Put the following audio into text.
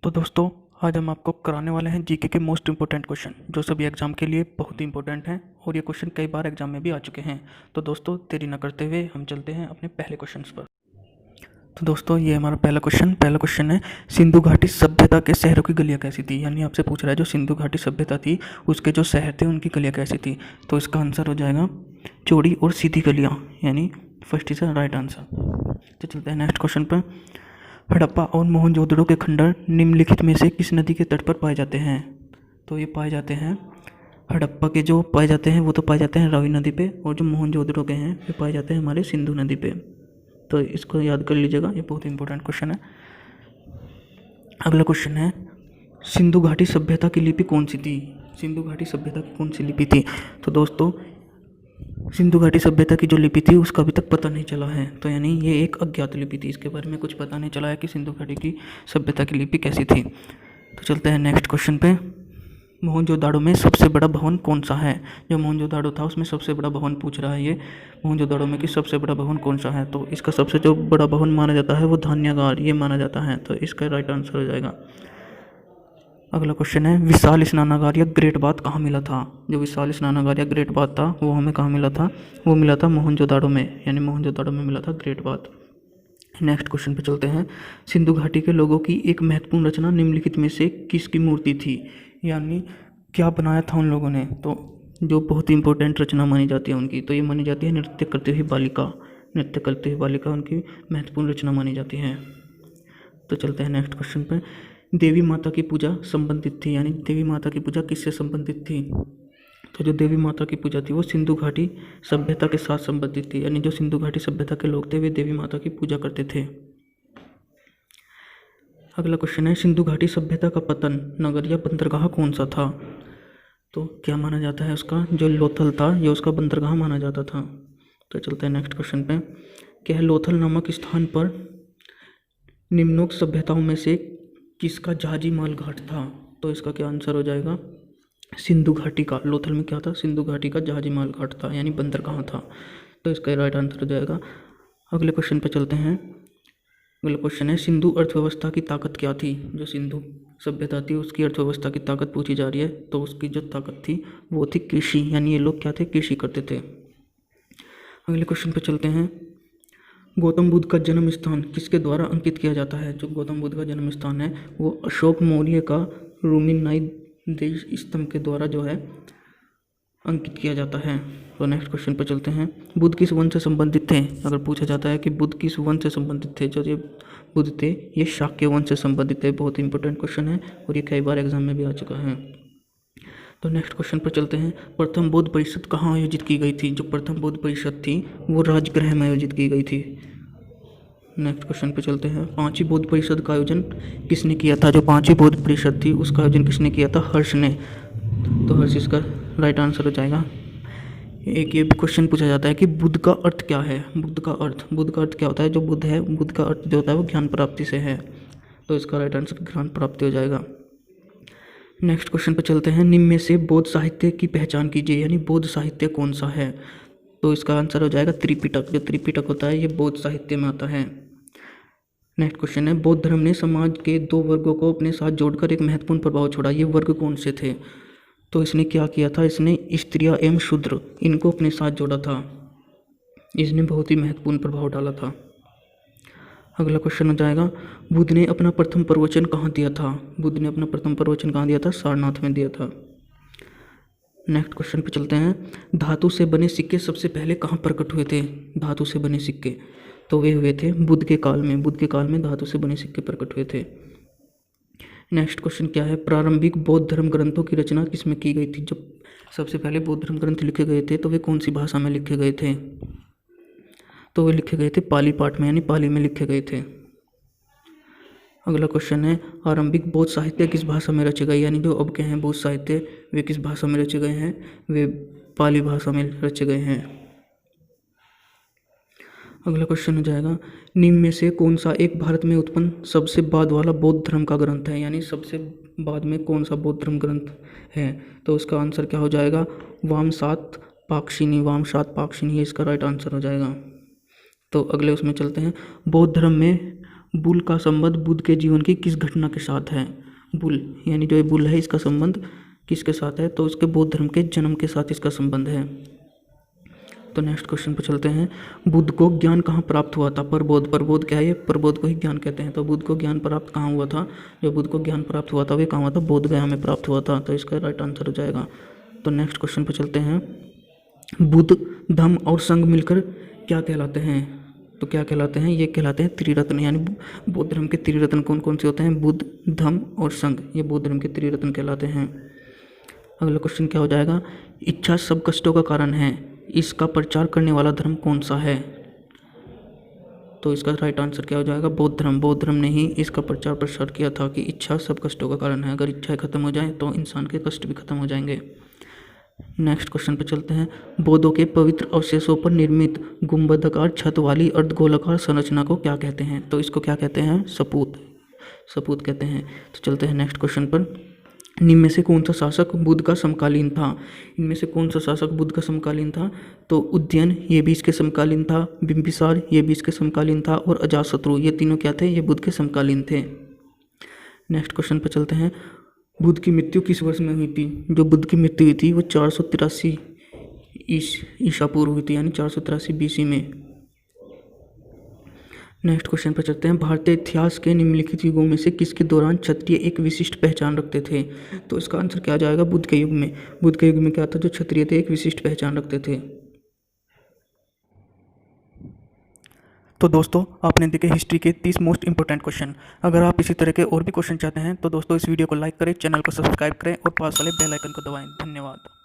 तो दोस्तों, आज हम आपको कराने वाले हैं जीके के मोस्ट इंपॉर्टेंट क्वेश्चन जो सभी एग्जाम के लिए बहुत ही इंपॉर्टेंट हैं और ये क्वेश्चन कई बार एग्जाम में भी आ चुके हैं। तो दोस्तों, देरी न करते हुए हम चलते हैं अपने पहले क्वेश्चन पर। तो दोस्तों, ये हमारा पहला क्वेश्चन है, सिंधु घाटी सभ्यता के शहरों की गलियाँ कैसी थी। यानी आपसे पूछ रहा है जो सिंधु घाटी सभ्यता थी उसके जो शहर थे उनकी गलियाँ कैसी थी। तो इसका आंसर हो जाएगा चौड़ी और सीधी गलियाँ, यानी फर्स्ट इज राइट आंसर। तो चलते हैं नेक्स्ट क्वेश्चन पर। हड़प्पा और मोहनजोदड़ो के खंडर निम्नलिखित में से किस नदी के तट पर पाए जाते हैं। तो ये पाए जाते हैं, हड़प्पा के जो पाए जाते हैं वो तो पाए जाते हैं रावी नदी पे, और जो मोहनजोदड़ो के हैं ये पाए जाते हैं हमारे सिंधु नदी पे। तो इसको याद कर लीजिएगा, ये बहुत इंपॉर्टेंट क्वेश्चन है। अगला क्वेश्चन है, सिंधु घाटी सभ्यता की लिपि कौन सी थी। सिंधु घाटी सभ्यता की कौन सी लिपि थी। तो दोस्तों, सिंधु घाटी सभ्यता की जो लिपि थी उसका अभी तक पता नहीं चला है। तो यानी ये एक अज्ञात लिपि थी, इसके बारे में कुछ पता नहीं चला है कि सिंधु घाटी की सभ्यता की लिपि कैसी थी। तो चलते हैं नेक्स्ट क्वेश्चन पे। मोहनजोदाड़ो में सबसे बड़ा भवन कौन सा है। जो मोहनजोदाड़ो था उसमें सबसे बड़ा भवन पूछ रहा है ये, मोहनजोदाड़ो में कि सबसे बड़ा भवन कौन सा है। तो इसका सबसे जो बड़ा भवन माना जाता है वो धान्यागार ये माना जाता है। तो इसका राइट आंसर हो जाएगा। अगला क्वेश्चन है, विशाल स्नानागार या ग्रेट बाथ कहाँ मिला था। जो विशाल स्नानागार या ग्रेट बाथ था वो हमें कहाँ मिला था, वो मिला था मोहनजोदाड़ो में, यानी मोहनजोदाड़ो में मिला था ग्रेट बाथ। नेक्स्ट क्वेश्चन पे चलते हैं, सिंधु घाटी के लोगों की एक महत्वपूर्ण रचना निम्नलिखित में से किसकी मूर्ति थी। यानी क्या बनाया था उन लोगों ने। तो जो बहुत ही इंपॉर्टेंट रचना मानी जाती है उनकी, तो ये मानी जाती है नृत्य करती हुई बालिका। नृत्य करती हुई बालिका उनकी महत्वपूर्ण रचना मानी जाती है। तो चलते हैं नेक्स्ट क्वेश्चन पे। देवी माता की पूजा संबंधित थी, यानी देवी माता की पूजा किससे संबंधित थी। तो जो देवी माता की पूजा थी वो सिंधु घाटी सभ्यता के साथ संबंधित थी, यानी जो सिंधु घाटी सभ्यता के लोग थे वे देवी माता की पूजा करते थे। अगला क्वेश्चन है, सिंधु घाटी सभ्यता का पतन नगर या बंदरगाह कौन सा था। तो क्या माना जाता है उसका, जो लोथल था ये उसका बंदरगाह माना जाता था। तो चलते हैं नेक्स्ट क्वेश्चन पे। क्या लोथल नामक स्थान पर निम्नोक्त सभ्यताओं में से किसका जहाजी माल घाट था। तो इसका क्या आंसर हो जाएगा, सिंधु घाटी का। लोथल में क्या था, सिंधु घाटी का जहाजी माल घाट था, यानी बंदरगाह था। तो इसका राइट आंसर हो जाएगा। अगले क्वेश्चन पे चलते हैं। अगला क्वेश्चन है, सिंधु अर्थव्यवस्था की ताकत क्या थी। जो सिंधु सभ्यता थी उसकी अर्थव्यवस्था की ताकत पूछी जा रही है। तो उसकी जो ताकत थी वो थी कृषि, यानी ये लोग क्या थे, कृषि करते थे। अगले क्वेश्चन पे चलते हैं, गौतम बुद्ध का जन्म स्थान किसके द्वारा अंकित किया जाता है। जो गौतम बुद्ध का जन्म स्थान है वो अशोक मौर्य का रूमिनाई देश स्तंभ के द्वारा जो है अंकित किया जाता है। तो नेक्स्ट क्वेश्चन पर चलते हैं, बुद्ध किस वंश से संबंधित थे। अगर पूछा जाता है कि बुद्ध किस वंश से संबंधित थे, जो ये बुद्ध थे ये शाक्य वंश से संबंधित है। बहुत इंपॉर्टेंट क्वेश्चन है और ये कई बार एग्जाम में भी आ चुका है। तो नेक्स्ट क्वेश्चन पर चलते हैं, प्रथम बौद्ध परिषद कहाँ आयोजित की गई थी। जो प्रथम बौद्ध परिषद थी वो राजगृह में आयोजित की गई थी। नेक्स्ट क्वेश्चन पे चलते हैं, पांचवी बौद्ध परिषद का आयोजन किसने किया था। जो पांचवी बौद्ध परिषद थी उसका आयोजन किसने किया था, हर्ष ने। तो हर्ष इसका राइट आंसर हो जाएगा। एक ये भी क्वेश्चन पूछा जाता है कि बुद्ध का अर्थ क्या है। बुद्ध का अर्थ क्या होता है। जो बुद्ध है, बुद्ध का अर्थ जो होता है वो ज्ञान प्राप्ति से है। तो इसका राइट आंसर ज्ञान प्राप्ति हो जाएगा। नेक्स्ट क्वेश्चन पे चलते हैं, निम्न में से बौद्ध साहित्य की पहचान कीजिए, यानी बौद्ध साहित्य कौन सा है। तो इसका आंसर हो जाएगा त्रिपिटक। जो त्रिपिटक होता है ये बौद्ध साहित्य में आता है। नेक्स्ट क्वेश्चन है, बौद्ध धर्म ने समाज के दो वर्गों को अपने साथ जोड़कर एक महत्वपूर्ण प्रभाव छोड़ा। ये वर्ग कौन से थे। तो इसने क्या किया था, इसने स्त्रियां एवं शूद्र इनको अपने साथ जोड़ा था। इसने बहुत ही महत्वपूर्ण प्रभाव डाला था। अगला क्वेश्चन हो जाएगा, बुद्ध ने अपना प्रथम प्रवचन कहाँ दिया था। बुद्ध ने अपना प्रथम प्रवचन कहाँ दिया था, सारनाथ में दिया था। नेक्स्ट क्वेश्चन पे चलते हैं, धातु से बने सिक्के सबसे पहले कहाँ प्रकट हुए थे। धातु से बने सिक्के तो वे हुए थे बुद्ध के काल में। बुद्ध के काल में धातु से बने सिक्के प्रकट हुए थे। नेक्स्ट क्वेश्चन क्या है, प्रारंभिक बौद्ध धर्म ग्रंथों की रचना किसमें की गई थी। जब सबसे पहले बौद्ध धर्म ग्रंथ लिखे गए थे तो वे कौन सी भाषा में लिखे गए थे। तो वे लिखे गए थे पाली पाठ में, यानी पाली में लिखे गए थे। अगला क्वेश्चन है, आरंभिक बौद्ध साहित्य किस भाषा में रचे गए। यानी जो अब के हैं बौद्ध साहित्य वे किस भाषा में रचे गए हैं, वे पाली भाषा में रचे गए हैं। अगला क्वेश्चन हो जाएगा, निम्न में से कौन सा एक भारत में उत्पन्न सबसे बाद वाला बौद्ध धर्म का ग्रंथ है। यानी सबसे बाद में कौन सा बौद्ध धर्म ग्रंथ है। तो उसका आंसर क्या हो जाएगा, वामसात पाक्षिणी। वामसात पाक्षिणी ये इसका राइट आंसर हो जाएगा। तो अगले उसमें चलते हैं, बौद्ध धर्म में बुल का संबंध बुद्ध के जीवन की किस घटना के साथ है? बुल यानी जो ये बुल है इसका संबंध किसके साथ है? तो इसके बौद्ध धर्म के जन्म के साथ इसका संबंध है। तो नेक्स्ट क्वेश्चन पर चलते हैं। बुद्ध को ज्ञान कहाँ प्राप्त हुआ था? प्रबोध क्या है? ये प्रबोध को ही ज्ञान कहते हैं। तो बुद्ध को ज्ञान प्राप्त कहाँ हुआ था? जो बुद्ध को ज्ञान प्राप्त हुआ था वे कहाँ हुआ था? बोध गया में प्राप्त हुआ था। तो इसका राइट आंसर हो जाएगा। तो नेक्स्ट क्वेश्चन पर चलते हैं। बुद्ध, धम्म और संघ मिलकर क्या कहलाते हैं? तो क्या कहलाते हैं? ये कहलाते हैं त्रिरत्न। यानी बौद्ध धर्म के त्रिरत्न कौन कौन से होते हैं? बुद्ध, धम्म और संघ, ये बौद्ध धर्म के त्रिरत्न कहलाते हैं। अगला क्वेश्चन क्या हो जाएगा? इच्छा सब कष्टों का कारण है, इसका प्रचार करने वाला धर्म कौन सा है? तो इसका राइट आंसर क्या हो जाएगा? बौद्ध धर्म। बौद्ध धर्म ने ही इसका प्रचार प्रसार किया था कि इच्छा सब कष्टों का कारण है। अगर इच्छाएं खत्म हो जाए तो इंसान के कष्ट भी खत्म हो जाएंगे। नेक्स्ट क्वेश्चन पे चलते हैं। बौद्धों के पवित्र अवशेषों पर निर्मित गुंबदाकार छत वाली अर्धगोलाकार संरचना को क्या कहते हैं? तो इसको क्या कहते हैं? सपूत कहते हैं। तो चलते हैं नेक्स्ट क्वेश्चन पर। निम्न में से कौन सा शासक बुद्ध का समकालीन था? इनमें से कौन सा शासक बुद्ध का समकालीन था? तो उदयन ये भी इसके समकालीन था, बिंबिसार ये भी इसके समकालीन था, और अजातशत्रु ये तीनों क्या थे? ये बुद्ध के समकालीन थे। नेक्स्ट क्वेश्चन पर चलते हैं। बुद्ध की मृत्यु किस वर्ष में हुई थी? जो बुद्ध की मृत्यु हुई थी वो 483 ईसा पूर्व हुई थी, यानी 483 BC में। नेक्स्ट क्वेश्चन पर चलते हैं। भारतीय इतिहास के निम्नलिखित युगों में से किसके दौरान क्षत्रिय एक विशिष्ट पहचान रखते थे? तो इसका आंसर क्या आ जाएगा? बुद्ध के युग में। बुद्ध के युग में क्या था? जो क्षत्रिय थे एक विशिष्ट पहचान रखते थे। तो दोस्तों आपने देखे हिस्ट्री के 30 मोस्ट इंपॉर्टेंट क्वेश्चन। अगर आप इसी तरह के और भी क्वेश्चन चाहते हैं तो दोस्तों इस वीडियो को लाइक करें, चैनल को सब्सक्राइब करें और पास वाले बेल आइकन को दबाएं। धन्यवाद।